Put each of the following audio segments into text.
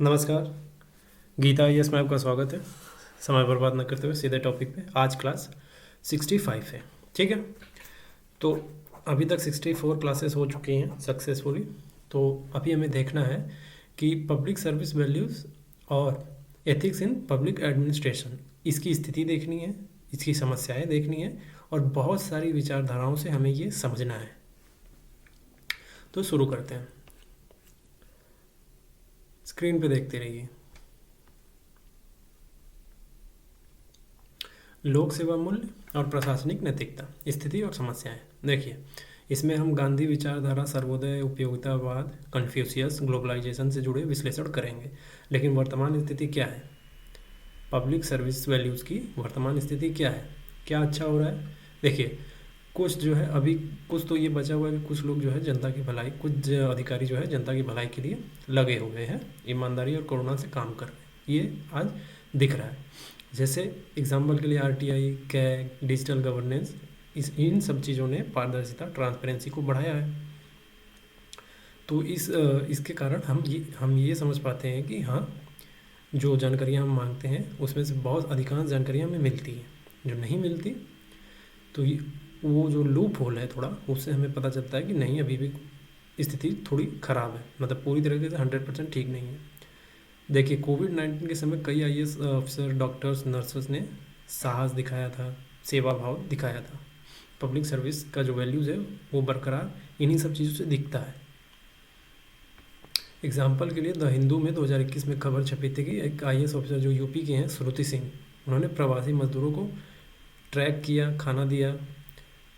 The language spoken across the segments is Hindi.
नमस्कार। गीता आईएएस में आपका स्वागत है। समय बर्बाद न करते हुए सीधे टॉपिक पे। आज क्लास 65 है, ठीक है। तो अभी तक 64 क्लासेस हो चुकी हैं सक्सेसफुली। तो अभी हमें देखना है कि पब्लिक सर्विस वैल्यूज़ और एथिक्स इन पब्लिक एडमिनिस्ट्रेशन, इसकी स्थिति देखनी है, इसकी समस्याएं देखनी है और बहुत सारी विचारधाराओं से हमें ये समझना है। तो शुरू करते हैं। स्क्रीन पे देखते रहिए। लोक सेवा मूल्य और प्रशासनिक नैतिकता, स्थिति और समस्याएं। देखिए, इसमें हम गांधी विचारधारा, सर्वोदय, उपयोगितावाद, कन्फ्यूशियस, ग्लोबलाइजेशन से जुड़े विश्लेषण करेंगे। लेकिन वर्तमान स्थिति क्या है? पब्लिक सर्विस वैल्यूज़ की वर्तमान स्थिति क्या है? क्या अच्छा हो रहा है? देखिए, कुछ जो है अभी कुछ तो ये बचा हुआ है कि कुछ लोग जो है जनता की भलाई, कुछ अधिकारी जो है जनता की भलाई के लिए लगे हुए हैं, ईमानदारी और करुणा से काम कर रहे हैं। ये आज दिख रहा है। जैसे एग्जाम्पल के लिए आरटीआई, कैग, डिजिटल गवर्नेंस, इन सब चीज़ों ने पारदर्शिता, ट्रांसपेरेंसी को बढ़ाया है। तो इसके कारण हम ये समझ पाते हैं कि हाँ, जो जानकारियाँ हम मांगते हैं उसमें से बहुत अधिकांश जानकारियाँ हमें मिलती हैं। जो नहीं मिलती तो वो जो लूप होल है थोड़ा, उससे हमें पता चलता है कि नहीं, अभी भी स्थिति थोड़ी ख़राब है, मतलब पूरी तरीके से 100% ठीक नहीं है। देखिए, कोविड-19 के समय कई आईएएस अफसर, डॉक्टर्स, नर्सेस ने साहस दिखाया था, सेवा भाव दिखाया था। पब्लिक सर्विस का जो वैल्यूज़ है वो बरकरार इन्हीं सब चीज़ों से दिखता है। एग्जाम्पल के लिए द हिंदू में 2021 में खबर छपी थी कि एक आईएएस ऑफिसर जो यूपी के हैं, श्रुति सिंह, उन्होंने प्रवासी मजदूरों को ट्रैक किया, खाना दिया,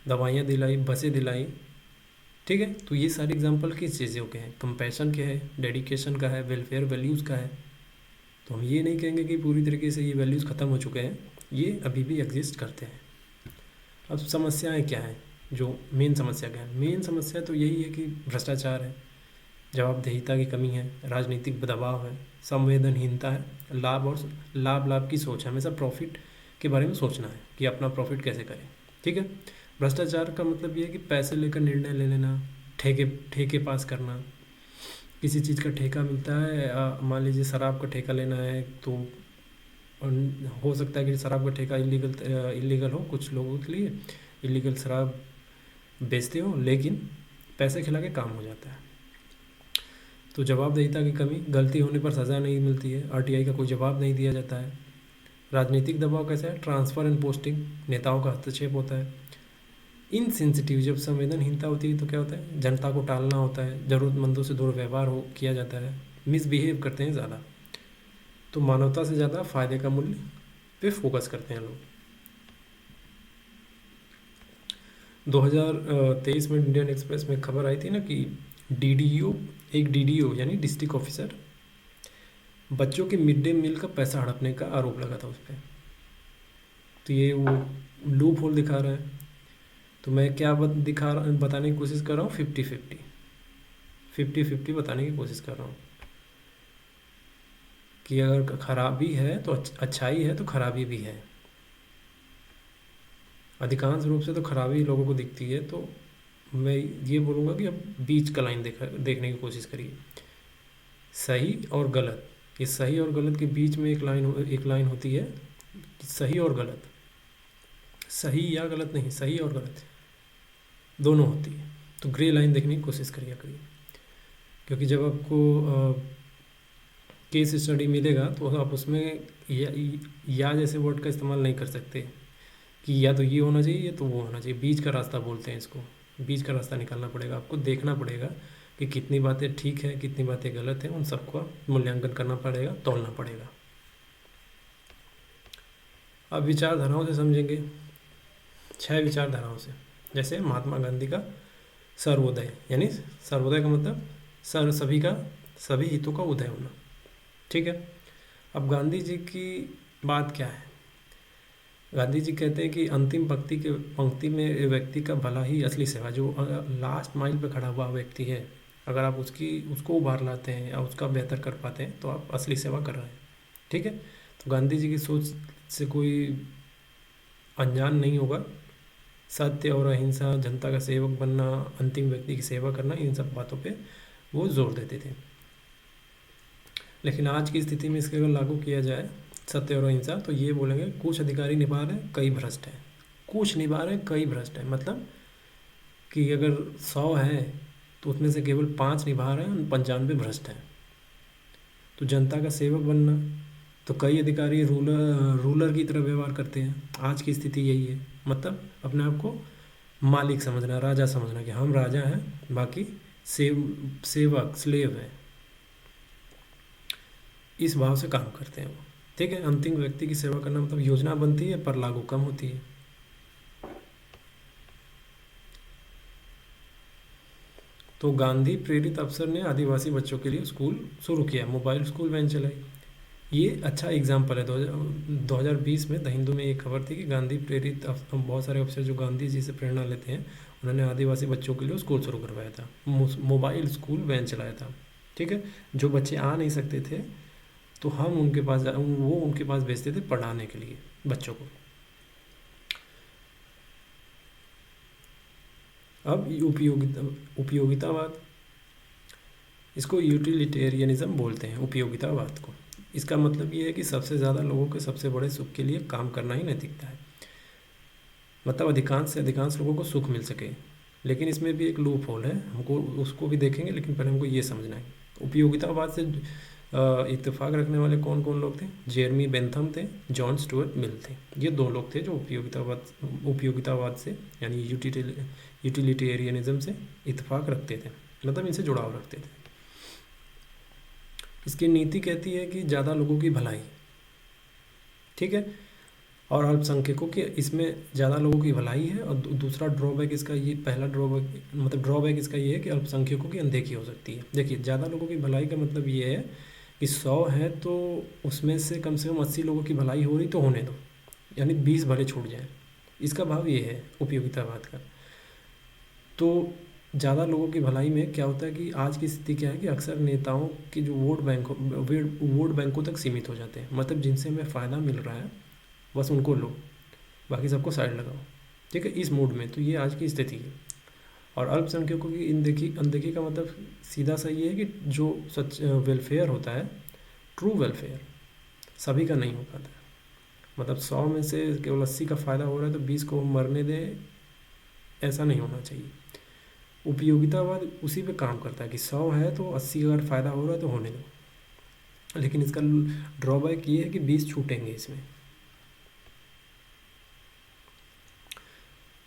दवाइयाँ दिलाई, बसें दिलाई, ठीक है। तो ये सारे एग्जाम्पल किस चीज़ों के हैं? कंपैशन के है, डेडिकेशन का है, वेलफेयर वैल्यूज़ का है। तो हम ये नहीं कहेंगे कि पूरी तरीके से ये वैल्यूज़ ख़त्म हो चुके हैं, ये अभी भी एग्जिस्ट करते हैं। अब समस्याएं क्या हैं? जो मेन समस्या क्या है? मेन समस्या तो यही है कि भ्रष्टाचार है, जवाबदेहिता की कमी है, राजनीतिक दबाव है, संवेदनहीनता है, लाभ की सोच है। हमेशा प्रॉफिट के बारे में सोचना है कि अपना प्रॉफिट कैसे करें, ठीक है। भ्रष्टाचार का मतलब ये है कि पैसे लेकर निर्णय ले लेना, ठेके ठेके पास करना। किसी चीज़ का ठेका मिलता है, मान लीजिए शराब का ठेका लेना है, तो हो सकता है कि शराब का ठेका इलीगल हो कुछ लोगों के लिए, इलीगल शराब बेचते हो, लेकिन पैसे खिला के काम हो जाता है। तो जवाबदेहिता की कमी, गलती होने पर सज़ा नहीं मिलती है, आरटीआई का कोई जवाब नहीं दिया जाता है। राजनीतिक दबाव कैसा है? ट्रांसफ़र एंड पोस्टिंग, नेताओं का हस्तक्षेप होता है। इनसेंसिटिव, जब संवेदनहीनता होती है तो क्या होता है? जनता को टालना होता है, ज़रूरतमंदों से दुर्व्यवहार किया जाता है, मिसबिहेव करते हैं ज़्यादा। तो मानवता से ज़्यादा फ़ायदे का मूल्य पे फोकस करते हैं लोग। 2023 में इंडियन एक्सप्रेस में खबर आई थी ना कि डीडीओ यानी डिस्ट्रिक्ट ऑफिसर, बच्चों के मिड डे मील का पैसा हड़पने का आरोप लगा था उस पर। तो ये वो लूप होल दिखा रहा है। तो मैं क्या बताने की कोशिश कर रहा हूँ? 50-50 बताने की कोशिश कर रहा हूँ कि अगर खराबी है तो अच्छाई है, तो खराबी भी है। अधिकांश रूप से तो खराबी लोगों को दिखती है। तो मैं ये बोलूँगा कि अब बीच का लाइन देखने की कोशिश करिए, सही और गलत। ये सही और गलत के बीच में एक लाइन होती है, सही और गलत, सही या गलत नहीं, सही और गलत दोनों होती है। तो ग्रे लाइन देखने की कोशिश करिए, क्योंकि जब आपको केस स्टडी मिलेगा तो आप उसमें या जैसे वर्ड का इस्तेमाल नहीं कर सकते कि या तो ये होना चाहिए या तो वो होना चाहिए। बीच का रास्ता बोलते हैं इसको। बीच का रास्ता निकालना पड़ेगा, आपको देखना पड़ेगा कि कितनी बातें ठीक है, कितनी बातें गलत हैं, उन सबका मूल्यांकन करना पड़ेगा, तौलना पड़ेगा। अब विचारधाराओं से समझेंगे, 6 विचारधाराओं से। जैसे महात्मा गांधी का सर्वोदय, यानी सर्वोदय का मतलब सभी हितों का उदय होना, ठीक है। अब गांधी जी की बात क्या है? गांधी जी कहते हैं कि अंतिम पंक्ति में व्यक्ति का भला ही असली सेवा। जो लास्ट माइल पे खड़ा हुआ व्यक्ति है, अगर आप उसको उभार लाते हैं या उसका बेहतर कर पाते हैं तो आप असली सेवा कर रहे हैं, ठीक है। तो गांधी जी की सोच से कोई अनजान नहीं होगा। सत्य और अहिंसा, जनता का सेवक बनना, अंतिम व्यक्ति की सेवा करना, इन सब बातों पे वो जोर देते थे। लेकिन आज की स्थिति में इसके अगर लागू किया जाए सत्य और अहिंसा, तो ये बोलेंगे कुछ अधिकारी निभा रहे हैं, कई भ्रष्ट हैं। कुछ निभा रहे हैं, कई भ्रष्ट हैं, मतलब कि अगर 100 है तो उसमें से केवल 5 निभा रहे हैं और 95 भ्रष्ट हैं। तो जनता का सेवक बनना, तो कई अधिकारी रूलर की तरह व्यवहार करते हैं। आज की स्थिति यही है, मतलब अपने आप को मालिक समझना, राजा समझना कि हम राजा हैं, बाकी सेवक स्लेव हैं, इस भाव से काम करते हैं वो। ठीक है, अंतिम व्यक्ति की सेवा करना मतलब योजना बनती है पर लागू कम होती है। तो गांधी प्रेरित अफसर ने आदिवासी बच्चों के लिए स्कूल शुरू किया, मोबाइल स्कूल वैन चलाई। ये अच्छा एग्जाम्पल है। 2020 में द हिंदू में एक खबर थी कि गांधी प्रेरित बहुत सारे अफसर जो गांधी जी से प्रेरणा लेते हैं, उन्होंने आदिवासी बच्चों के लिए स्कूल शुरू करवाया था, मोबाइल स्कूल वैन चलाया था। ठीक है, जो बच्चे आ नहीं सकते थे तो हम उनके पास वो उनके पास भेजते थे पढ़ाने के लिए बच्चों को। अब उपयोगितावाद, इसको यूटिलिटेरियनिज्म बोलते हैं, उपयोगितावाद को। इसका मतलब ये है कि सबसे ज़्यादा लोगों के सबसे बड़े सुख के लिए काम करना ही नैतिकता है, मतलब अधिकांश से अधिकांश लोगों को सुख मिल सके। लेकिन इसमें भी एक लूप होल है, हमको उसको भी देखेंगे, लेकिन पहले हमको ये समझना है उपयोगितावाद से इत्तेफाक रखने वाले कौन कौन लोग थे। जेरमी बेंथम थे, जॉन स्टुअर्ट मिल थे। ये दो लोग थे जो उपयोगितावाद से यानी यूटिलिटेरियनिज्म से इत्तेफाक रखते थे, मतलब इनसे जुड़ाव रखते थे। इसकी नीति कहती है कि ज़्यादा लोगों की भलाई, ठीक है, और अल्पसंख्यकों की, इसमें ज़्यादा लोगों की भलाई है। और दूसरा ड्रॉबैक इसका ये, पहला ड्रॉबैक मतलब ड्रॉबैक इसका ये है कि अल्पसंख्यकों की अनदेखी हो सकती है। देखिए, ज़्यादा लोगों की भलाई का मतलब ये है कि 100 है तो उसमें से कम 80 लोगों की भलाई हो रही तो होने दो, यानी 20 भले छूट जाएँ। इसका भाव ये है उपयोगितावाद का। तो ज़्यादा लोगों की भलाई में क्या होता है कि आज की स्थिति क्या है कि अक्सर नेताओं की जो वोट बैंकों तक सीमित हो जाते हैं, मतलब जिनसे हमें फ़ायदा मिल रहा है बस उनको लो, बाकी सबको साइड लगाओ। ठीक है, इस मूड में तो ये आज की स्थिति है। और अल्पसंख्यकों की अनदेखी का मतलब सीधा सा ये है कि जो सच वेलफेयर होता है, ट्रू वेलफेयर सभी का नहीं हो पाता है। मतलब 100 में से केवल 80 का फ़ायदा हो रहा है तो 20 को मरने दें, ऐसा नहीं होना चाहिए। उपयोगितावाद उसी पे काम करता है कि 100 है तो 80 का अगर फ़ायदा हो रहा है तो होने दो, लेकिन इसका ड्रॉबैक ये है कि 20 छूटेंगे इसमें।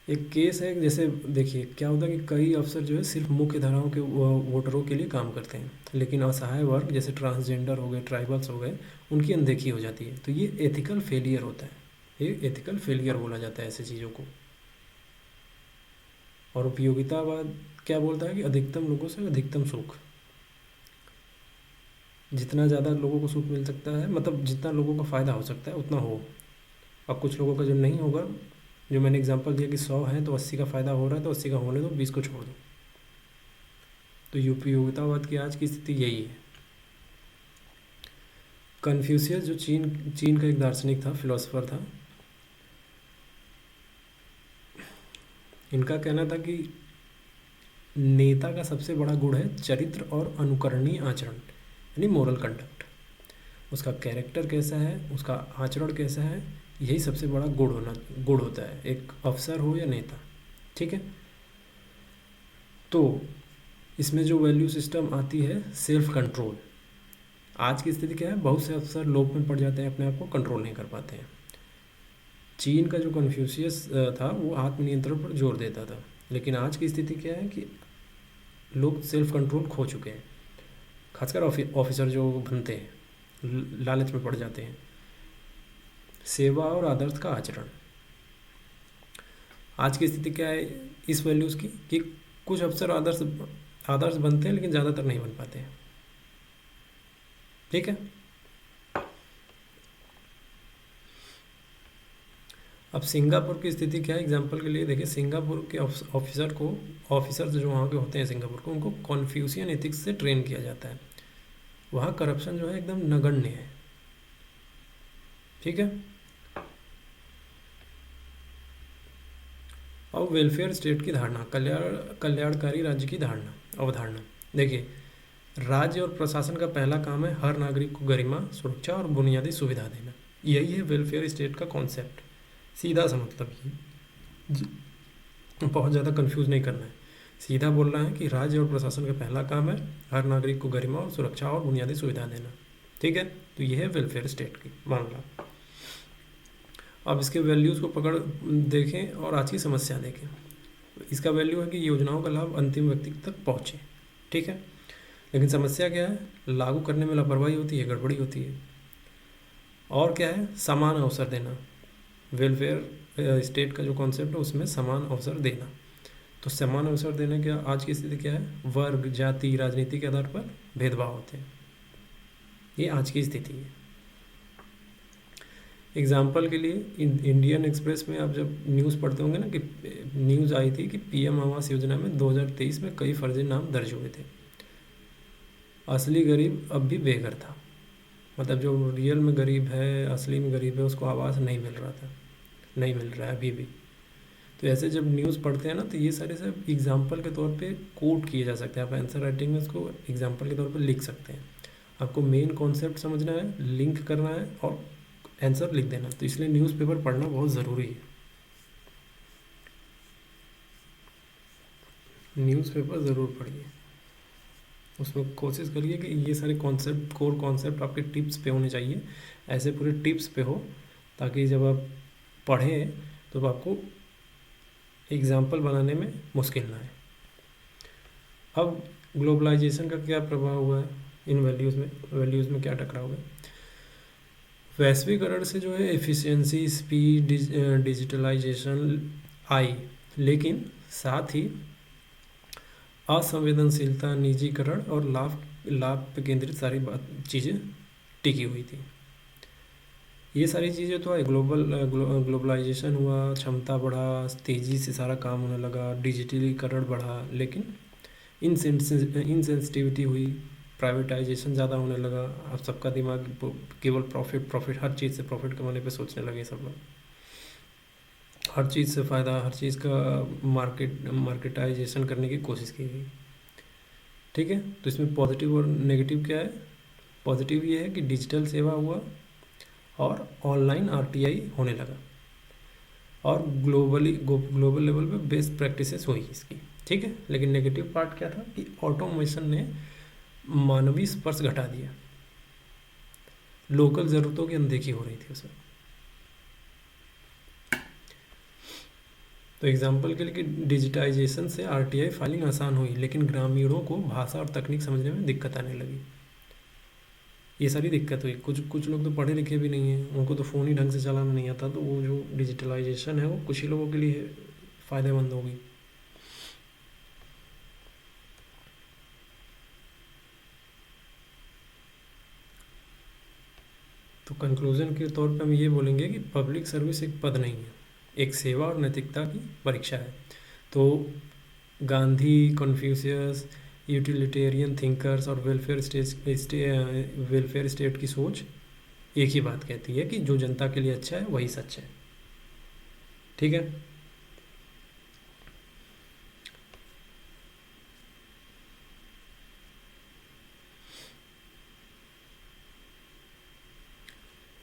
एक केस है, जैसे देखिए क्या होता है कि कई अफसर जो है सिर्फ मुख्य धाराओं के वोटरों के लिए काम करते हैं, लेकिन असहाय वर्ग जैसे ट्रांसजेंडर हो गए, ट्राइबल्स हो गए, उनकी अनदेखी हो जाती है। तो ये एथिकल फेलियर होता है, ये एथिकल फेलियर बोला जाता है ऐसे चीज़ों को। और उपयोगितावाद क्या बोलता है कि अधिकतम लोगों से अधिकतम सुख, जितना ज़्यादा लोगों को सुख मिल सकता है, मतलब जितना लोगों का फ़ायदा हो सकता है उतना हो। अब कुछ लोगों का जो नहीं होगा, जो मैंने एग्जांपल दिया कि 100 है तो 80 का फ़ायदा हो रहा है तो 80 का होने दो, 20 को छोड़ दो। तो उपयोगितावाद की आज की स्थिति यही है। कन्फ्यूशियस जो चीन का एक दार्शनिक था, फिलोसोफर था, इनका कहना था कि नेता का सबसे बड़ा गुण है चरित्र और अनुकरणीय आचरण, यानी मोरल कंडक्ट। उसका कैरेक्टर कैसा है, उसका आचरण कैसा है, यही सबसे बड़ा गुण होता है, एक अफसर हो या नेता। ठीक है, तो इसमें जो वैल्यू सिस्टम आती है सेल्फ कंट्रोल। आज की स्थिति क्या है, बहुत से अफसर लोभ में पड़ जाते हैं, अपने आप को कंट्रोल नहीं कर पाते हैं। चीन का जो कन्फ्यूशियस था वो आत्मनियंत्रण पर जोर देता था, लेकिन आज की स्थिति क्या है कि लोग सेल्फ कंट्रोल खो चुके हैं, खासकर ऑफिसर जो बनते हैं लालच में पड़ जाते हैं। सेवा और आदर्श का आचरण, आज की स्थिति क्या है इस वैल्यूज़ की कि कुछ अफसर आदर्श बनते हैं लेकिन ज़्यादातर नहीं बन पाते हैं। ठीक है, अब सिंगापुर की स्थिति क्या है, एग्जांपल के लिए देखिए, सिंगापुर के ऑफिसर जो वहाँ के होते हैं सिंगापुर को, उनको कॉन्फ्यूशियन एथिक्स से ट्रेन किया जाता है। वहाँ करप्शन जो है एकदम नगण्य है। ठीक है, और वेलफेयर स्टेट की धारणा, कल्याणकारी राज्य की अवधारणा। देखिए, राज्य और प्रशासन का पहला काम है हर नागरिक को गरिमा, सुरक्षा और बुनियादी सुविधा देना। यही है वेलफेयर स्टेट का कॉन्सेप्ट। सीधा सा मतलब ये, बहुत ज़्यादा कंफ्यूज नहीं करना है। सीधा बोल रहा है कि राज्य और प्रशासन का पहला काम है हर नागरिक को गरिमा और सुरक्षा और बुनियादी सुविधा देना। ठीक है, तो ये है वेलफेयर स्टेट की मामला। अब इसके वैल्यूज़ को पकड़ देखें और आज की समस्या देखें। इसका वैल्यू है कि योजनाओं का लाभ अंतिम व्यक्ति तक पहुँचे। ठीक है, लेकिन समस्या क्या है? लागू करने में लापरवाही होती है, गड़बड़ी होती है। और क्या है? समान अवसर देना। वेलफेयर स्टेट का जो कॉन्सेप्ट है उसमें समान अवसर देना। तो समान अवसर देने का आज की स्थिति क्या है? वर्ग, जाति, राजनीति के आधार पर भेदभाव होते हैं। ये आज की स्थिति है। एग्जाम्पल के लिए इंडियन एक्सप्रेस में आप जब न्यूज़ पढ़ते होंगे ना कि न्यूज़ आई थी कि पीएम आवास योजना में 2023 में कई फर्जी नाम दर्ज हुए थे। असली गरीब अब भी बेघर था। मतलब जो रियल में गरीब है, असली में गरीब है, उसको आवास नहीं मिल रहा था, नहीं मिल रहा है अभी भी। तो ऐसे जब न्यूज़ पढ़ते हैं ना तो ये सारे सब एग्जाम्पल के तौर पे कोट किए जा सकते हैं। आप आंसर राइटिंग में इसको एग्जाम्पल के तौर पे लिख सकते हैं। आपको मेन कॉन्सेप्ट समझना है, लिंक करना है और आंसर लिख देना। तो इसलिए न्यूज़पेपर पढ़ना बहुत ज़रूरी है। न्यूज़पेपर ज़रूर पढ़िए, उसमें कोशिश करिए कि ये सारे कॉन्सेप्ट, कोर कॉन्सेप्ट आपके टिप्स पे होने चाहिए, ऐसे पूरे टिप्स पे हो, ताकि जब आप पढ़ें तो आपको एग्जाम्पल बनाने में मुश्किल ना आए। अब ग्लोबलाइजेशन का क्या प्रभाव हुआ है इन वैल्यूज़ में क्या टकराव है? वैश्वीकरण से जो है एफिशिएंसी, स्पीड, डिजिटलाइजेशन आई, लेकिन साथ ही असंवेदनशीलता, निजीकरण और लाभ पे केंद्रित सारी चीज़ें टिकी हुई थी। ये सारी चीज़ें तो है। ग्लोबलाइजेशन हुआ, क्षमता बढ़ा, तेज़ी से सारा काम होने लगा, डिजिटलीकरण बढ़ा, लेकिन इनसेंसिटिविटी हुई, प्राइवेटाइजेशन ज़्यादा होने लगा। अब सबका दिमाग केवल प्रॉफिट, हर चीज़ से प्रॉफिट कमाने पे सोचने लगे सब लोग। हर चीज़ से फ़ायदा, हर चीज़ का मार्केटाइजेशन करने की कोशिश की गई। ठीक है, तो इसमें पॉजिटिव और नेगेटिव क्या है? पॉजिटिव ये है कि डिजिटल सेवा हुआ और ऑनलाइन आरटीआई होने लगा और ग्लोबल लेवल पे बेस्ट प्रैक्टिसेस हुई इसकी। ठीक है, लेकिन नेगेटिव पार्ट क्या था कि ऑटोमेशन ने मानवीय स्पर्श घटा दिया, लोकल ज़रूरतों की अनदेखी हो रही थी उसमें। तो एग्जाम्पल के लिए कि डिजिटाइजेशन से आरटीआई फाइलिंग आसान हुई, लेकिन ग्रामीणों को भाषा और तकनीक समझने में दिक्कत आने लगी। ये सारी दिक्कत हुई। कुछ लोग तो पढ़े लिखे भी नहीं हैं, उनको तो फ़ोन ही ढंग से चलाना नहीं आता, तो वो जो डिजिटलाइजेशन है वो कुछ ही लोगों के लिए फ़ायदेमंद होगी। तो कंक्लूजन के तौर पे हम ये बोलेंगे कि पब्लिक सर्विस एक पद नहीं है, एक सेवा और नैतिकता की परीक्षा है। तो गांधी, कन्फ्यूशियस, यूटिलिटेरियन थिंकर्स और वेलफेयर स्टेट की सोच एक ही बात कहती है कि जो जनता के लिए अच्छा है वही सच है। ठीक है,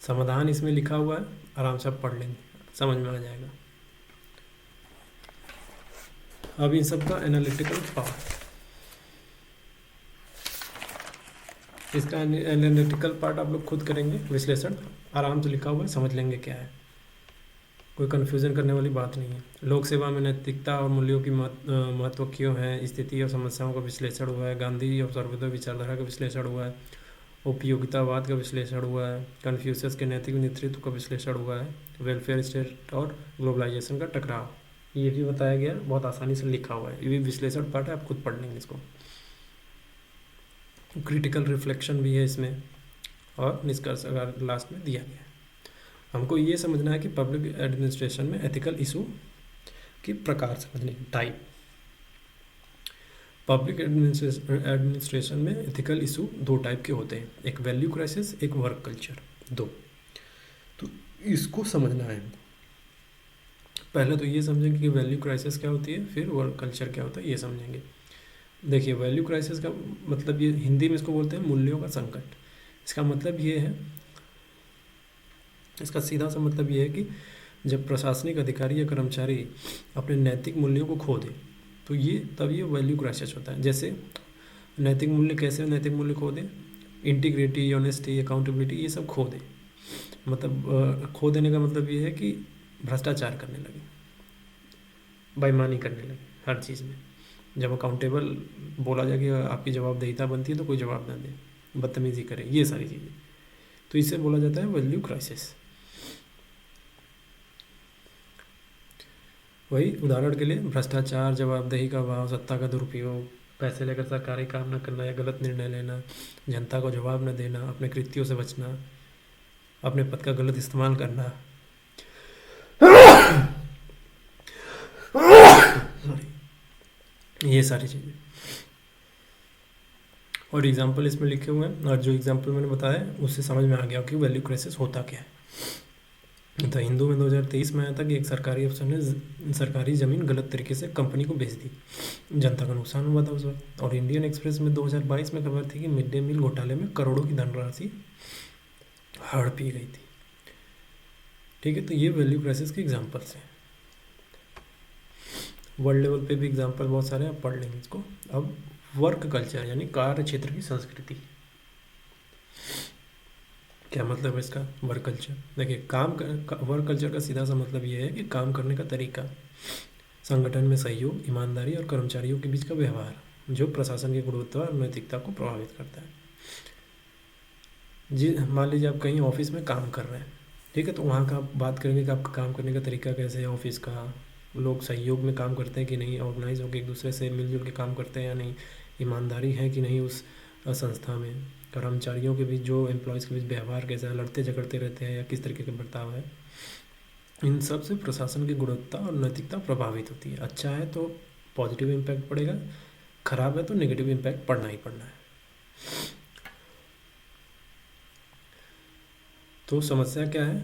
समाधान इसमें लिखा हुआ है, आराम से आप पढ़ लेंगे, समझ में आ जाएगा। अब इन सब का एनालिटिकल पार्ट, इसका एनालिटिकल पार्ट आप लोग खुद करेंगे, विश्लेषण आराम से लिखा हुआ है, समझ लेंगे क्या है, कोई कन्फ्यूज़न करने वाली बात नहीं है। लोक सेवा में नैतिकता और मूल्यों की महत्व क्यों है, स्थिति और समस्याओं का विश्लेषण हुआ है, गांधी और सर्वोदय विचारधारा का विश्लेषण हुआ है, उपयोगितावाद का विश्लेषण हुआ है, कन्फ्यूशियस के नैतिक नेतृत्व का विश्लेषण हुआ है, वेलफेयर स्टेट और ग्लोबलाइजेशन का टकराव, ये भी बताया गया, बहुत आसानी से लिखा हुआ है। ये भी विश्लेषण पार्ट है, आप खुद पढ़ लेंगे इसको। क्रिटिकल रिफ्लेक्शन भी है इसमें और निष्कर्ष लास्ट में दिया गया है। हमको ये समझना है कि पब्लिक एडमिनिस्ट्रेशन में एथिकल इशू के प्रकार समझने, टाइप। पब्लिक एडमिनिस्ट्रेशन में एथिकल इशू दो टाइप के होते हैं, एक वैल्यू क्राइसिस, एक वर्क कल्चर, दो। तो इसको समझना है। पहले तो ये समझेंगे कि वैल्यू क्राइसिस क्या होती है, फिर वर्क कल्चर क्या होता है, ये समझेंगे। देखिए, वैल्यू क्राइसिस का मतलब ये हिंदी में इसको बोलते हैं मूल्यों का संकट। इसका मतलब ये है, इसका सीधा सा मतलब ये है कि जब प्रशासनिक अधिकारी या कर्मचारी अपने नैतिक मूल्यों को खो दे, तो ये तब ये वैल्यू क्राइसिस होता है। जैसे नैतिक मूल्य, कैसे नैतिक मूल्य खो दे? इंटीग्रिटी, ऑनेस्टी, अकाउंटेबिलिटी, ये सब खो दे। मतलब खो देने का मतलब ये है कि भ्रष्टाचार करने लगे, बेईमानी करने लगे हर चीज़ में। जब अकाउंटेबल बोला जाए कि आपकी जवाबदेहिता बनती है तो कोई जवाब ना दे, बदतमीजी करे, ये सारी चीज़ें, तो इसे बोला जाता है वैल्यू क्राइसिस। वही उदाहरण के लिए भ्रष्टाचार, जवाबदेही का अभाव, सत्ता का दुरुपयोग, पैसे लेकर सरकारी काम न करना या गलत निर्णय लेना, जनता को जवाब न देना, अपने कृत्यों से बचना, अपने पद का गलत इस्तेमाल करना, ये सारी चीज़ें। और एग्जाम्पल इसमें लिखे हुए हैं, और जो एग्जाम्पल मैंने बताया उससे समझ में आ गया कि वैल्यू क्राइसिस होता क्या है। तो हिंदू में 2023 में आया था कि एक सरकारी अफसर ने सरकारी ज़मीन गलत तरीके से कंपनी को बेच दी, जनता का नुकसान हुआ था उस वक्त। और इंडियन एक्सप्रेस में 2022 में खबर थी कि मिड डे मील घोटाले में करोड़ों की धनराशि हड़पी गई थी। ठीक है, तो ये वैल्यू क्राइसिस के एग्जाम्पल्स हैं। वर्ल्ड लेवल पे भी एग्जाम्पल बहुत सारे हैं, आप पढ़ लेंगे इसको। अब वर्क कल्चर यानी कार्य क्षेत्र की संस्कृति, क्या मतलब है इसका? वर्क कल्चर, देखिए वर्क कल्चर का सीधा सा मतलब ये है कि काम करने का तरीका, संगठन में सहयोग, ईमानदारी और कर्मचारियों के बीच का व्यवहार, जो प्रशासन की गुणवत्ता और नैतिकता को प्रभावित करता है। जी, मान लीजिए आप कहीं ऑफिस में काम कर रहे हैं, ठीक है, तो वहाँ का आप बात करेंगे कि आपका काम करने का तरीका कैसे है ऑफिस का, लोग सहयोग में काम करते हैं कि नहीं, ऑर्गेनाइज होकर एक दूसरे से मिलजुल के काम करते हैं या नहीं, ईमानदारी है कि नहीं उस संस्था में, कर्मचारियों के बीच, जो एम्प्लॉयज़ के बीच व्यवहार कैसा है, लड़ते झगड़ते रहते हैं या किस तरीके का बर्ताव है। इन सब से प्रशासन की गुणवत्ता और नैतिकता प्रभावित होती है। अच्छा है तो पॉजिटिव इम्पैक्ट पड़ेगा, खराब है तो नेगेटिव इम्पैक्ट पड़ना ही पड़ना है। तो समस्या क्या है?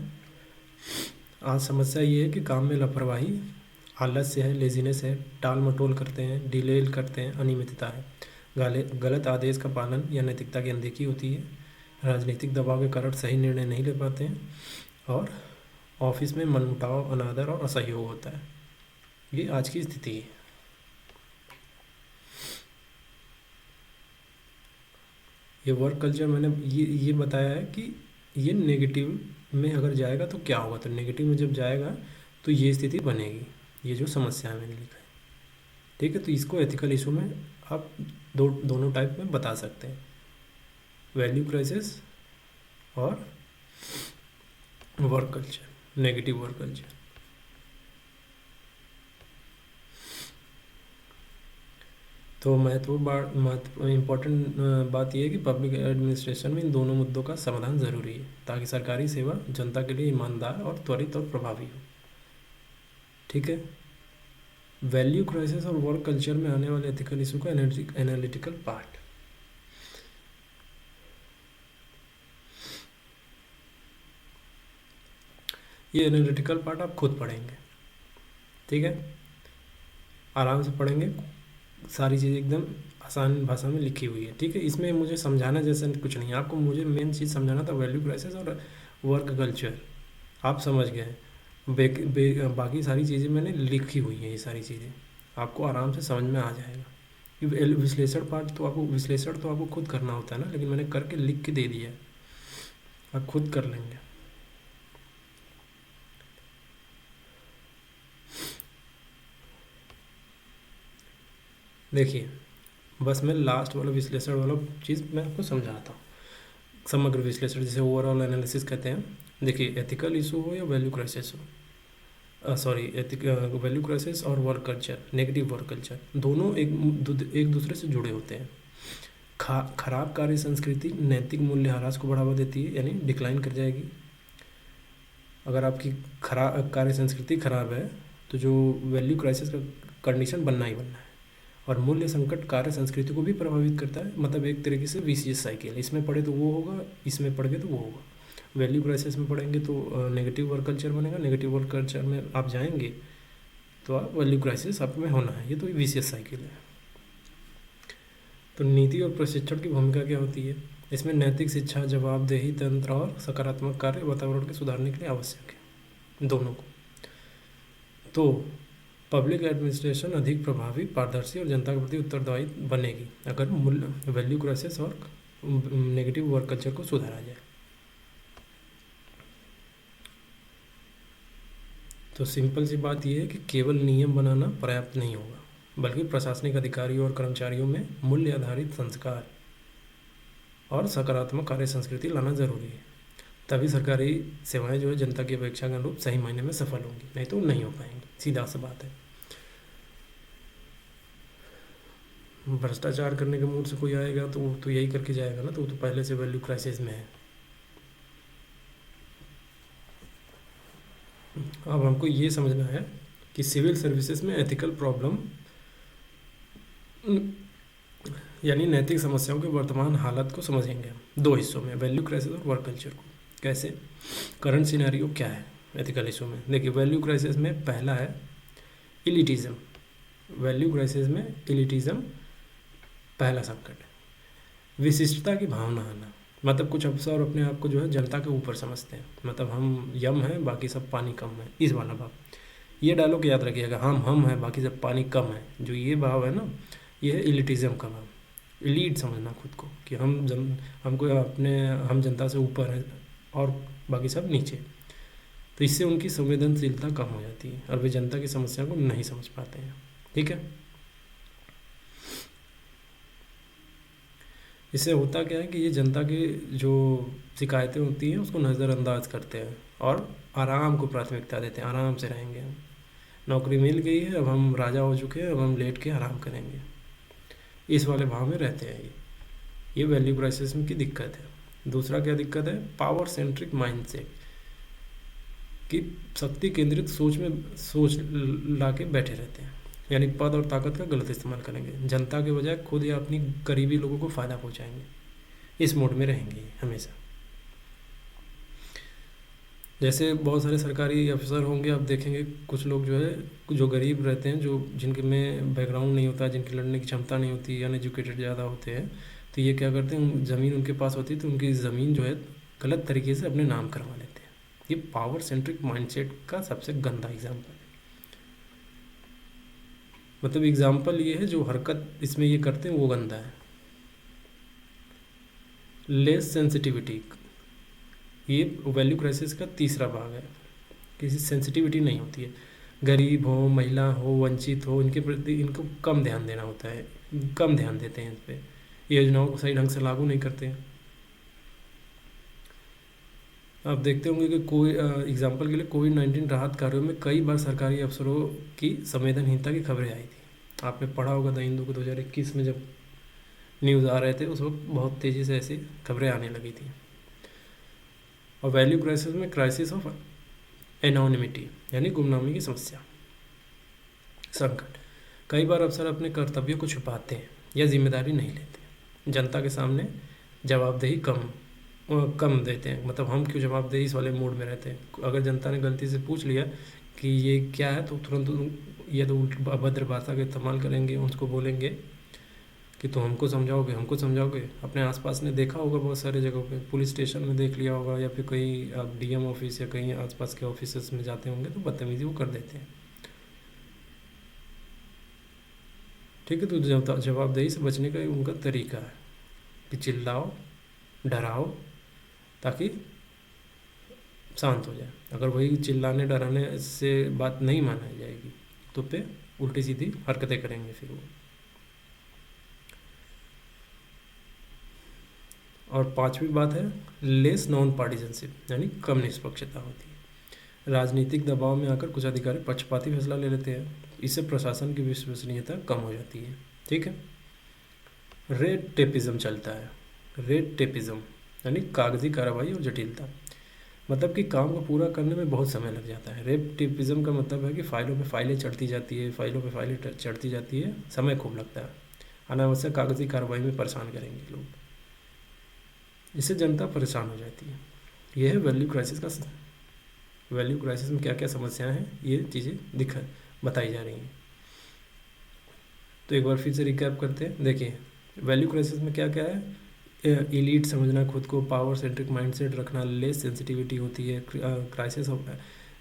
आज समस्या ये है कि काम में लापरवाही, आलस्य है, लेजीनेस है, टाल मटोल करते हैं, डिले करते हैं, अनियमितता है, गलत आदेश का पालन या नैतिकता की अनदेखी होती है, राजनीतिक दबाव के कारण सही निर्णय नहीं ले पाते हैं, और ऑफिस में मनमुटाव, अनादर और असहयोग होता है। ये आज की स्थिति है। ये वर्क कल्चर मैंने ये बताया है कि ये नेगेटिव में अगर जाएगा तो क्या होगा, तो नेगेटिव में जब जाएगा तो ये स्थिति बनेगी, ये जो समस्या है मैंने लिखा है। ठीक है, तो इसको एथिकल इशू में आप दोनों टाइप में बता सकते हैं, वैल्यू क्राइसिस और work culture, negative work culture. तो महत्व इम्पोर्टेंट बात यह है कि पब्लिक एडमिनिस्ट्रेशन में इन दोनों मुद्दों का समाधान ज़रूरी है, ताकि सरकारी सेवा जनता के लिए ईमानदार और त्वरित और प्रभावी हो। ठीक है, वैल्यू क्राइसिस और वर्क कल्चर में आने वाले एथिकल इशू का एनालिटिकल पार्ट। ये एनालिटिकल पार्ट आप खुद पढ़ेंगे, ठीक है, आराम से पढ़ेंगे, सारी चीज़ एकदम आसान भाषा में लिखी हुई है। ठीक है, इसमें मुझे समझाना जैसा कुछ नहीं है, आपको मुझे मेन चीज़ समझाना था वैल्यू क्राइसिस और वर्क कल्चर, आप समझ गए। बाकी सारी चीज़ें मैंने लिखी हुई हैं, ये सारी चीज़ें आपको आराम से समझ में आ जाएगा। विश्लेषण पार्ट तो आपको खुद करना होता है ना, लेकिन मैंने करके लिख के दे दिया है, आप खुद कर लेंगे। देखिए, बस मैं लास्ट वाला विश्लेषण वाला चीज़ मैं आपको समझाता हूँ, समग्र विश्लेषण जिसे ओवरऑल एनालिसिस कहते हैं। देखिए, एथिकल इशू हो या वैल्यू क्राइसिस हो, वैल्यू क्राइसिस और work culture, negative work culture, दोनों एक दूसरे से जुड़े होते हैं। खराब कार्य संस्कृति नैतिक मूल्य ह्रास को बढ़ावा देती है, यानी डिक्लाइन कर जाएगी। अगर आपकी खराब कार्य संस्कृति खराब है तो जो वैल्यू क्राइसिस का कंडीशन बनना ही बनना है। और मूल्य संकट कार्य संस्कृति को भी प्रभावित करता है, मतलब एक तरीके से विशियस साइकिल, इसमें पढ़े तो वो होगा, इसमें पढ़ गए तो वो होगा। वैल्यू क्राइसिस में पढ़ेंगे तो नेगेटिव वर्क कल्चर बनेगा, नेगेटिव वर्क कल्चर में आप जाएंगे तो आप वैल्यू क्राइसिस आप में होना है, ये तो विशियस साइकिल है। तो नीति और प्रशिक्षण की भूमिका क्या होती है? इसमें नैतिक शिक्षा, जवाबदेही तंत्र और सकारात्मक कार्य वातावरण के सुधारने के लिए आवश्यक है, दोनों को। तो पब्लिक एडमिनिस्ट्रेशन अधिक प्रभावी, पारदर्शी और जनता के प्रति उत्तरदायी बनेगी अगर मूल्य वैल्यू क्राइसिस और नेगेटिव वर्क कल्चर को सुधारा जाए। तो सिंपल सी बात यह है कि केवल नियम बनाना पर्याप्त नहीं होगा, बल्कि प्रशासनिक अधिकारियों और कर्मचारियों में मूल्य आधारित संस्कार और सकारात्मक कार्य संस्कृति लाना जरूरी है। तभी सरकारी सेवाएं जो है जनता की अपेक्षा के अनुरूप सही मायने में सफल होंगी, नहीं तो नहीं हो पाएंगी। सीधा सा बात है। भ्रष्टाचार करने के मूड से कोई आएगा तो वो तो यही करके जाएगा ना, तो वो तो पहले से वैल्यू क्राइसिस में है। अब हमको ये समझना है कि सिविल सर्विसेज में एथिकल प्रॉब्लम यानी नैतिक समस्याओं के वर्तमान हालत को समझेंगे हम दो हिस्सों में, वैल्यू क्राइसिस और वर्क कल्चर को। कैसे? करंट सिनेरियो क्या है एथिकल इशू में? देखिए, वैल्यू क्राइसिस में पहला है इलिटिज्म। वैल्यू क्राइसिस में इलिटिज्म पहला संकट है। विशिष्टता की भावना आना, मतलब कुछ अफसर अपने आप को जो है जनता के ऊपर समझते हैं, मतलब हम यम हैं बाकी सब पानी कम है, इस वाला भाव। ये डायलॉग याद रखिएगा, हम हैं बाकी सब पानी कम है, जो ये भाव है ना, ये है इलिटिज्म का भाव। इलीट समझना खुद को कि हम जनता से ऊपर हैं और बाकी सब नीचे। तो इससे उनकी संवेदनशीलता कम हो जाती है और वे जनता की समस्या को नहीं समझ पाते हैं। ठीक है। इससे होता क्या है कि ये जनता की जो शिकायतें होती हैं उसको नज़रअंदाज करते हैं और आराम को प्राथमिकता देते हैं। आराम से रहेंगे हम, नौकरी मिल गई है, अब हम राजा हो चुके हैं, अब हम लेट के आराम करेंगे, इस वाले भाव में रहते हैं। ये वैल्यू क्राइसिस की दिक्कत है। दूसरा क्या दिक्कत है? पावर सेंट्रिक माइंडसेट कि शक्ति केंद्रित सोच ला के बैठे रहते हैं, यानी पद और ताकत का गलत इस्तेमाल करेंगे, जनता के बजाय खुद या अपनी करीबी लोगों को फ़ायदा पहुंचाएंगे। इस मोड में रहेंगे हमेशा। जैसे बहुत सारे सरकारी अफसर होंगे, आप देखेंगे कुछ लोग जो है जो गरीब रहते हैं, जो जिनके में बैकग्राउंड नहीं होता, जिनकी लड़ने की क्षमता नहीं होती, अनएजुकेटेड ज़्यादा होते हैं, तो ये क्या करते हैं, ज़मीन उनके पास होती है तो उनकी ज़मीन जो है गलत तरीके से अपने नाम करवा लेते हैं। ये पावर सेंट्रिक माइंडसेट का सबसे गंदा एग्जाम्पल है। मतलब एग्जाम्पल ये है, जो हरकत इसमें ये करते हैं वो गंदा है। लेस सेंसिटिविटी, ये वैल्यू क्राइसिस का तीसरा भाग है। किसी सेंसिटिविटी नहीं होती है, गरीब हो, महिला हो, वंचित हो, इनके प्रति इनको कम ध्यान देना होता है, कम ध्यान देते हैं इस पर, योजनाओं को सही ढंग से लागू नहीं करते हैं। आप देखते होंगे कि कोई एग्जाम्पल के लिए कोविड-19 राहत कार्यों में कई बार सरकारी अफसरों की संवेदनहीनता की खबरें आई थी। आपने पढ़ा होगा द हिंदू को 2021 में जब न्यूज़ आ रहे थे, उस वक्त बहुत तेज़ी से ऐसी खबरें आने लगी थी। और वैल्यू क्राइसिस में क्राइसिस ऑफ एनोनिमिटी यानी गुमनामी की समस्या, संकट। कई बार अफसर अपने कर्तव्यों को छुपाते हैं या जिम्मेदारी नहीं लेते, जनता के सामने जवाबदेही कम देते हैं। मतलब हम क्यों जवाबदेही इस वाले मूड में रहते हैं। अगर जनता ने गलती से पूछ लिया कि ये क्या है, तो तुरंत ये तो अभद्र भाषा का इस्तेमाल करेंगे, उसको बोलेंगे कि तो हमको समझाओगे। अपने आसपास ने देखा होगा बहुत सारे जगहों पे, पुलिस स्टेशन में देख लिया होगा, या फिर कहीं आप डीएम ऑफिस या कहीं आसपास के ऑफिस में जाते होंगे तो बदतमीजी वो कर देते हैं। ठीक है। तो जवाबदेही से बचने का उनका तरीका है कि चिल्लाओ, डराओ, ताकि शांत हो जाए। अगर वही चिल्लाने डराने से बात नहीं मानी जाएगी तो पे उल्टी सीधी हरकतें करेंगे फिर वो। और पांचवी बात है लेस नॉन पार्टिजनशिप, यानी कम निष्पक्षता होती है। राजनीतिक दबाव में आकर कुछ अधिकारी पक्षपाती फैसला ले लेते हैं, इससे प्रशासन की विश्वसनीयता कम हो जाती है। ठीक है। रेड टेपिज्म चलता है। रेड टेपिज्म यानी कागजी कार्रवाई और जटिलता, मतलब कि काम को पूरा करने में बहुत समय लग जाता है। रेड टेपिज्म का मतलब है कि फाइलों पे फाइलें चढ़ती जाती है, समय खूब लगता है। अनावश्यक कागजी कार्रवाई में परेशान करेंगे लोग, इससे जनता परेशान हो जाती है। यह है वैल्यू क्राइसिस का। वैल्यू क्राइसिस में क्या क्या समस्याएं हैं, ये चीज़ें बताई जा रही हैं। तो एक बार फिर से रिकैप करते हैं। देखिए, वैल्यू क्राइसिस में क्या क्या है? इलीट समझना खुद को, पावर सेंट्रिक माइंडसेट रखना, लेस सेंसिटिविटी होती है, क्राइसिस ऑफ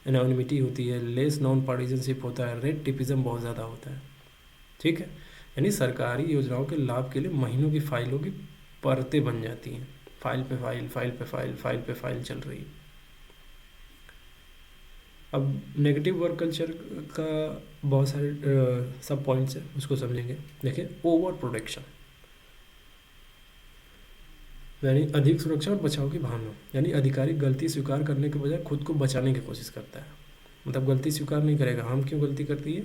एनोनिमिटी होती है, लेस नॉन पार्टिजनशिप होता है, रेड टिपिज्म बहुत ज़्यादा होता है। ठीक है, यानी सरकारी योजनाओं के लाभ के लिए महीनों की फाइलों की परतें बन जाती हैं, फाइल पे फाइल, फाइल पे फाइल, फाइल पे फाइल चल रही है। अब नेगेटिव वर्क कल्चर का बहुत सारे सब पॉइंट्स हैं, उसको समझेंगे। देखिए, ओवर प्रोटेक्शन यानी अधिक सुरक्षा और बचाव की भावना, यानी अधिकारी गलती स्वीकार करने के बजाय खुद को बचाने की कोशिश करता है। मतलब गलती स्वीकार नहीं करेगा, हम क्यों गलती करती है।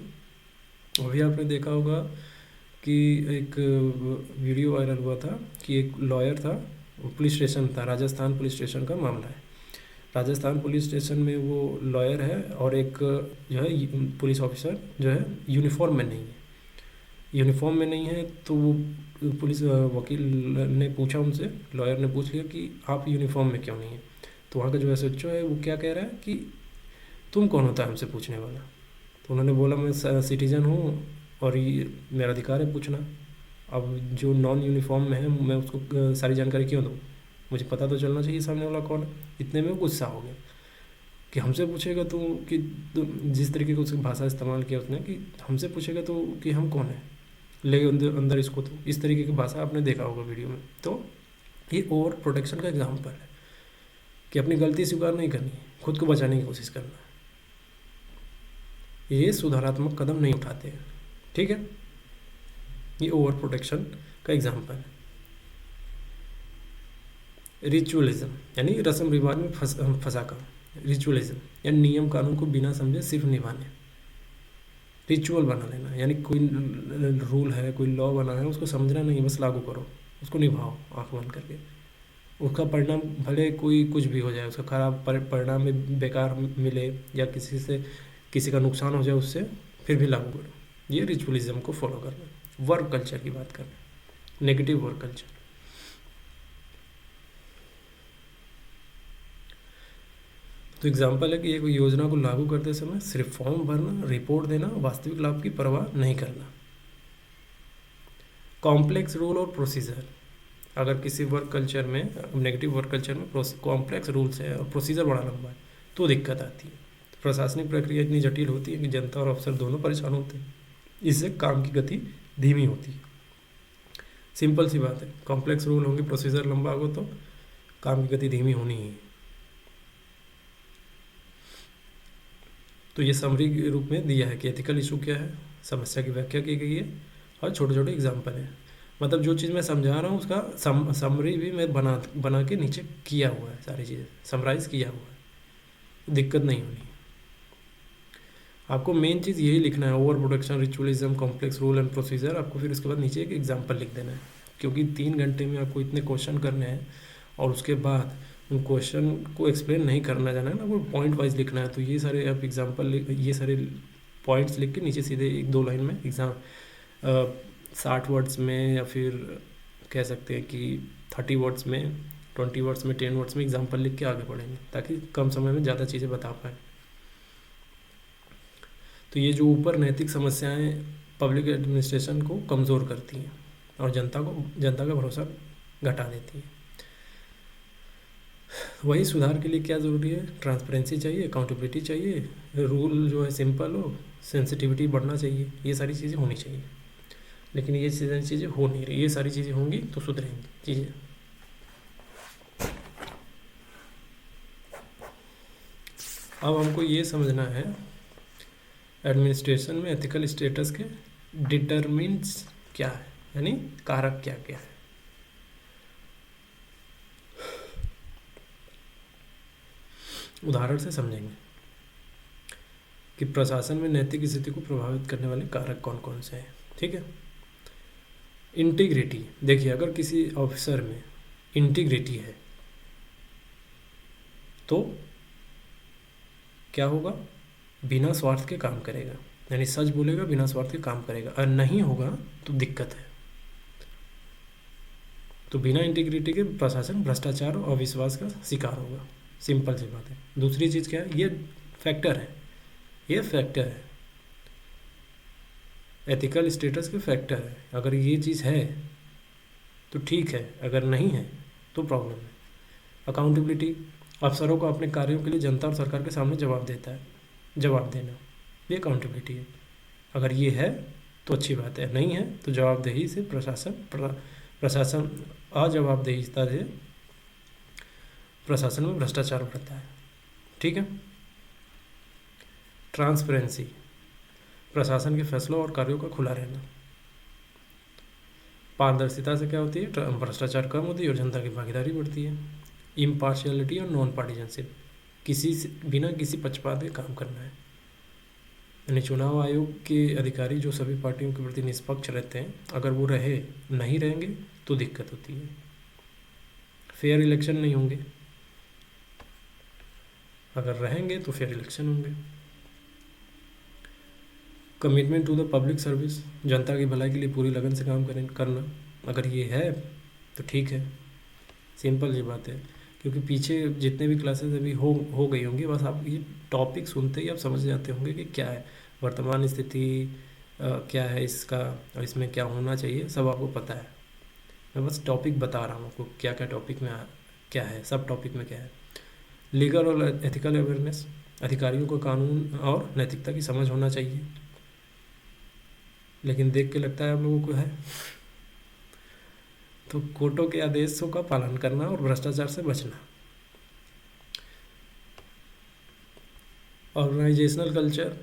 अभी आपने देखा होगा कि एक वीडियो वायरल हुआ था कि एक लॉयर था, पुलिस स्टेशन था, राजस्थान पुलिस स्टेशन का मामला है। राजस्थान पुलिस स्टेशन में वो लॉयर है और एक जो है पुलिस ऑफिसर जो है यूनिफॉर्म में नहीं है। यूनिफॉर्म में नहीं है तो वो पुलिस वकील ने पूछा उनसे, लॉयर ने पूछ लिया कि आप यूनिफॉर्म में क्यों नहीं है। तो वहाँ का जो एसएचओ है वो क्या कह रहा है कि तुम कौन होता है हमसे पूछने वाला। तो उन्होंने बोला मैं सिटीजन हूँ और ये मेरा अधिकार है पूछना। अब जो नॉन यूनिफॉर्म में है मैं उसको सारी जानकारी क्यों दूँ, मुझे पता तो चलना चाहिए सामने वाला कौन है। इतने में वो गुस्सा हो गया कि हमसे पूछेगा तो कि जिस तरीके की उसकी भाषा इस्तेमाल किया उसने कि हमसे पूछेगा तो कि हम कौन है, ले अंदर इसको। तो इस तरीके की भाषा आपने देखा होगा वीडियो में। तो ये ओवर प्रोटेक्शन का एग्जाम्पल है कि अपनी गलती स्वीकार नहीं करनी है, खुद को बचाने की कोशिश करना है। ये सुधारात्मक कदम नहीं उठाते हैं। ठीक है, ये ओवर प्रोटेक्शन का एग्जाम्पल है। रिचुअलिज्म यानी रस्म रिवाज में फंसा कर, रिचुअलिज्म यानी नियम कानून को बिना समझे सिर्फ निभाने, रिचुअल बना लेना, यानी कोई रूल है, कोई लॉ बना है, उसको समझना नहीं, बस लागू करो, उसको निभाओ आँख बंद करके। उसका परिणाम भले कोई कुछ भी हो जाए, उसका खराब परिणाम में बेकार मिले या किसी का नुकसान हो जाए उससे, फिर भी लागू करो। ये रिचुअलिज्म को फॉलो करना। वर्क कल्चर की बात करना, नेगेटिव वर्क कल्चर। तो एग्जाम्पल है कि एक योजना को लागू करते समय सिर्फ फॉर्म भरना, रिपोर्ट देना, वास्तविक लाभ की परवाह नहीं करना। कॉम्प्लेक्स रूल और प्रोसीजर, अगर किसी वर्क कल्चर में, नेगेटिव वर्क कल्चर में कॉम्प्लेक्स रूल्स है और प्रोसीजर बड़ा लंबा है तो दिक्कत आती है। प्रशासनिक प्रक्रिया इतनी जटिल होती है कि जनता और अफसर दोनों परेशान होते हैं। इससे काम की गति धीमी होती है। सिंपल सी बात है, कॉम्प्लेक्स रूल होंगे, प्रोसीजर लंबा होगा तो काम की गति धीमी होनी ही है। तो ये समरी के रूप में दिया है कि एथिकल इशू क्या है, समस्या की व्याख्या की गई है और छोटे छोटे एग्जाम्पल हैं। मतलब जो चीज़ मैं समझा रहा हूँ उसका समरी भी मैं बना के नीचे किया हुआ है, सारी चीज़ें समराइज किया हुआ है, दिक्कत नहीं होनी। आपको मेन चीज़ यही लिखना है, over protection, ritualism, complex rule and procedure. आपको फिर उसके बाद नीचे एक एग्जाम्पल लिख देना है, क्योंकि 3 घंटे में आपको इतने क्वेश्चन करने हैं और उसके बाद उन क्वेश्चन को एक्सप्लेन नहीं करना जाना है ना, वो पॉइंट वाइज लिखना है। तो ये सारे आप एग्जाम्पल, ये सारे पॉइंट्स लिख के नीचे सीधे 1-2 लाइन में एग्जाम 60 वर्ड्स में, या फिर कह सकते हैं कि 30 वर्ड्स में, 20 वर्ड्स में, 10 वर्ड्स में एग्जाम्पल लिख के आगे बढ़ेंगे, ताकि कम समय में ज़्यादा चीज़ें बता पाएँ। तो ये जो ऊपर नैतिक समस्याएं पब्लिक एडमिनिस्ट्रेशन को कमज़ोर करती हैं और जनता का भरोसा घटा देती है। वही सुधार के लिए क्या ज़रूरी है? ट्रांसपेरेंसी चाहिए, अकाउंटेबिलिटी चाहिए, रूल जो है सिंपल हो, सेंसिटिविटी बढ़ना चाहिए, ये सारी चीज़ें होनी चाहिए। लेकिन ये चीज़ें हो नहीं रही। ये सारी चीज़ें होंगी तो सुधरेंगी चीज़ें। अब हमको ये समझना है एडमिनिस्ट्रेशन में एथिकल स्टेटस के डिटरमिनेंट्स क्या है, यानी कारक क्या क्या है। उदाहरण से समझेंगे कि प्रशासन में नैतिक स्थिति को प्रभावित करने वाले कारक कौन कौन से हैं। ठीक है, इंटीग्रिटी। देखिए, अगर किसी ऑफिसर में इंटीग्रिटी है तो क्या होगा? बिना स्वार्थ के काम करेगा, यानी सच बोलेगा, बिना स्वार्थ के काम करेगा। और नहीं होगा तो दिक्कत है। तो बिना इंटीग्रिटी के प्रशासन भ्रष्टाचार और अविश्वास का शिकार होगा। सिंपल सी बात है। दूसरी चीज़ क्या है? ये फैक्टर है, ये फैक्टर है, एथिकल स्टेटस के फैक्टर है। अगर ये चीज़ है तो ठीक है, अगर नहीं है तो प्रॉब्लम है। अकाउंटेबिलिटी, अफसरों को अपने कार्यों के लिए जनता और सरकार के सामने जवाब देना, ये अकाउंटेबिलिटी है। अगर ये है तो अच्छी बात है, नहीं है तो जवाबदेही से प्रशासन अजवाबदेहिता से प्रशासन में भ्रष्टाचार बढ़ता है। ठीक है। ट्रांसपेरेंसी, प्रशासन के फैसलों और कार्यों का खुला रहना। पारदर्शिता से क्या होती है, भ्रष्टाचार कम होती है और जनता की भागीदारी बढ़ती है। इम्पार्शियलिटी और नॉन पार्टिजनशिप, बिना किसी पक्षपात के काम करना है। यानी चुनाव आयोग के अधिकारी जो सभी पार्टियों के प्रति निष्पक्ष रहते हैं, अगर वो नहीं रहेंगे तो दिक्कत होती है। फेयर इलेक्शन नहीं होंगे, अगर रहेंगे तो फेयर इलेक्शन होंगे। Commitment to the public service, जनता की भलाई के लिए पूरी लगन से काम करना, अगर ये है तो ठीक है, सिंपल सी बात है। क्योंकि पीछे जितने भी क्लासेस अभी हो गई होंगी, बस आप ये टॉपिक सुनते ही आप समझ जाते होंगे कि क्या है वर्तमान स्थिति, क्या है इसका और इसमें क्या होना चाहिए, सब आपको पता है। मैं बस टॉपिक बता रहा हूँ आपको, क्या क्या टॉपिक में क्या है, सब टॉपिक में क्या है। लीगल और एथिकल अवेयरनेस, अधिकारियों को कानून और नैतिकता की समझ होना चाहिए, लेकिन देख के लगता है आप लोगों को है। तो कोर्टों के आदेशों का पालन करना और भ्रष्टाचार से बचना। ऑर्गेनाइजेशनल कल्चर,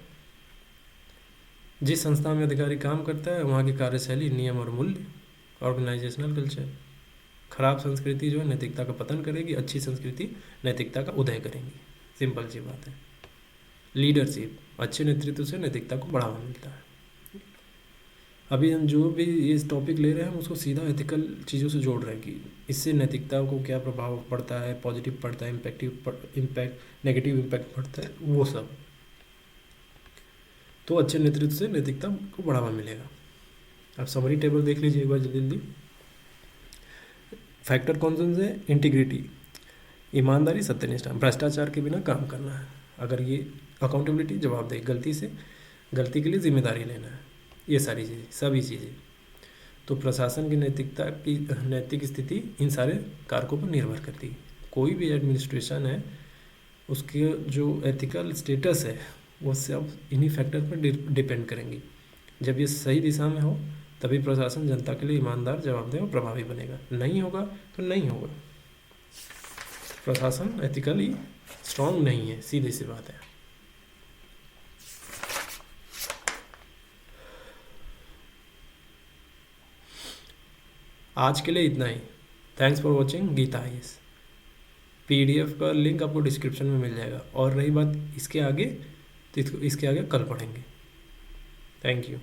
जिस संस्था में अधिकारी काम करता है वहाँ की कार्यशैली, नियम और मूल्य। ऑर्गेनाइजेशनल कल्चर, खराब संस्कृति जो है नैतिकता का पतन करेगी, अच्छी संस्कृति नैतिकता का उदय करेंगी, सिंपल सी बात है। लीडरशिप, अच्छे नेतृत्व से नैतिकता को बढ़ावा मिलता है। अभी हम जो भी इस टॉपिक ले रहे हैं हम उसको सीधा एथिकल चीज़ों से जोड़ रहे हैं कि इससे नैतिकता को क्या प्रभाव पड़ता है, पॉजिटिव पड़ता है, नेगेटिव इम्पैक्ट पड़ता है, वो सब। तो अच्छे नेतृत्व से नैतिकता को बढ़ावा मिलेगा। आप समरी टेबल देख लीजिए एक बार जल्दी। फैक्टर कौन कौन से? इंटीग्रिटी, ईमानदारी, सत्यनिष्ठा, भ्रष्टाचार के बिना काम करना है। अगर ये अकाउंटेबिलिटी, जवाबदेही, गलती के लिए जिम्मेदारी लेना है, ये सारी चीज़ें, सभी चीज़ें। तो प्रशासन की नैतिक स्थिति इन सारे कारकों पर निर्भर करती है। कोई भी एडमिनिस्ट्रेशन है उसके जो एथिकल स्टेटस है वो सब इन्हीं फैक्टर पर डिपेंड करेंगी। जब ये सही दिशा में हो तभी प्रशासन जनता के लिए ईमानदार, जवाबदेह और प्रभावी बनेगा। नहीं होगा तो नहीं होगा। प्रशासन एथिकली स्ट्रांग नहीं है, सीधी सी बात है। आज के लिए इतना ही। Thanks for watching Geeta IAS. PDF का लिंक आपको डिस्क्रिप्शन में मिल जाएगा। और रही बात इसके आगे, तो इसके आगे कल पढ़ेंगे। Thank you.